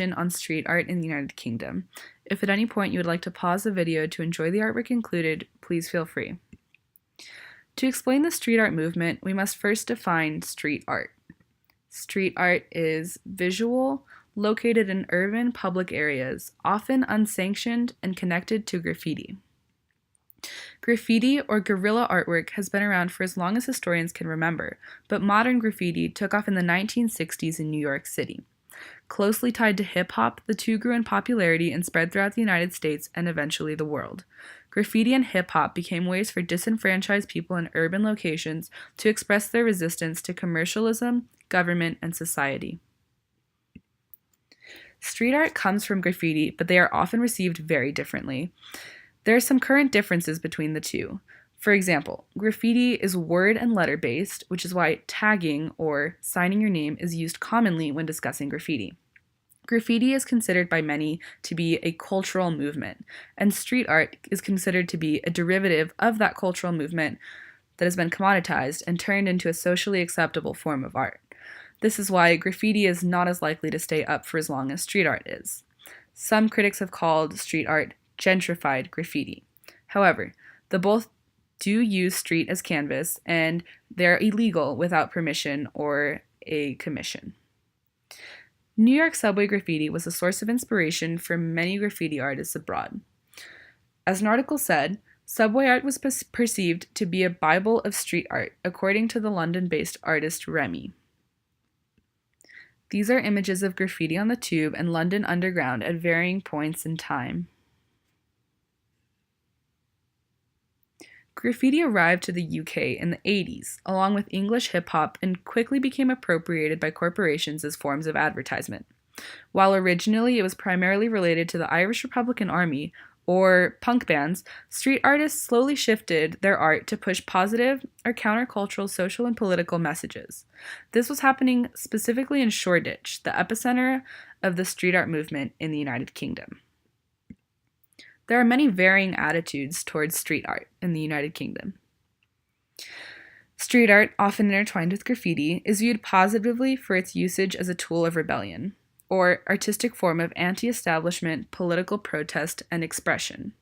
on street art in the United Kingdom. If at any point you would like to pause the video to enjoy the artwork included, please feel free. To explain the street art movement, we must first define street art. Street art is visual, located in urban public areas, often unsanctioned and connected to graffiti. Graffiti or guerrilla artwork has been around for as long as historians can remember, but modern graffiti took off in the 1960s in New York City. Closely tied to hip-hop, the two grew in popularity and spread throughout the United States and eventually the world. Graffiti and hip-hop became ways for disenfranchised people in urban locations to express their resistance to commercialism, government, and society. Street art comes from graffiti, but they are often received very differently. There are some current differences between the two. For example, graffiti is word and letter based, which is why tagging or signing your name is used commonly when discussing graffiti. Graffiti is considered by many to be a cultural movement, and street art is considered to be a derivative of that cultural movement that has been commoditized and turned into a socially acceptable form of art. This is why graffiti is not as likely to stay up for as long as street art is. Some critics have called street art gentrified graffiti. However, the both do use street as canvas, and they're illegal without permission or a commission. New York subway graffiti was a source of inspiration for many graffiti artists abroad. As an article said, subway art was perceived to be a Bible of street art, according to the London-based artist Remy. These are images of graffiti on the Tube and London Underground at varying points in time. Graffiti arrived to the UK in the 80s, along with English hip-hop, and quickly became appropriated by corporations as forms of advertisement. While originally it was primarily related to the Irish Republican Army or punk bands, street artists slowly shifted their art to push positive or countercultural social and political messages. This was happening specifically in Shoreditch, the epicenter of the street art movement in the United Kingdom. There are many varying attitudes towards street art in the United Kingdom. Street art, often intertwined with graffiti, is viewed positively for its usage as a tool of rebellion, or artistic form of anti-establishment political protest and expression.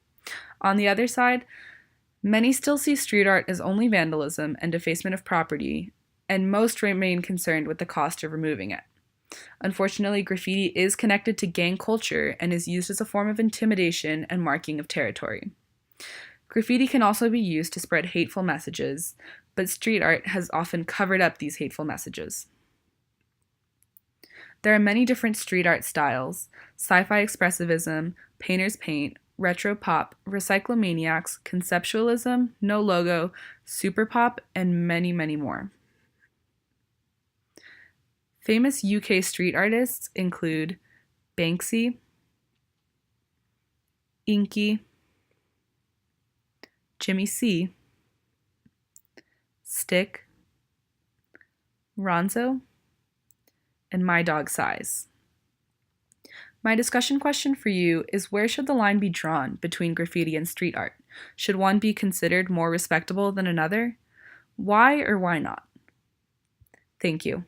On the other side, many still see street art as only vandalism and defacement of property, and most remain concerned with the cost of removing it. Unfortunately, graffiti is connected to gang culture and is used as a form of intimidation and marking of territory. Graffiti can also be used to spread hateful messages, but street art has often covered up these hateful messages. There are many different street art styles: sci-fi expressivism, painter's paint, retro pop, recyclomaniacs, conceptualism, no logo, super pop, and many, many more. Famous UK street artists include Banksy, Inky, Jimmy C, Stick, Ronzo, and My Dog Size. My discussion question for you is, where should the line be drawn between graffiti and street art? Should one be considered more respectable than another? Why or why not? Thank you.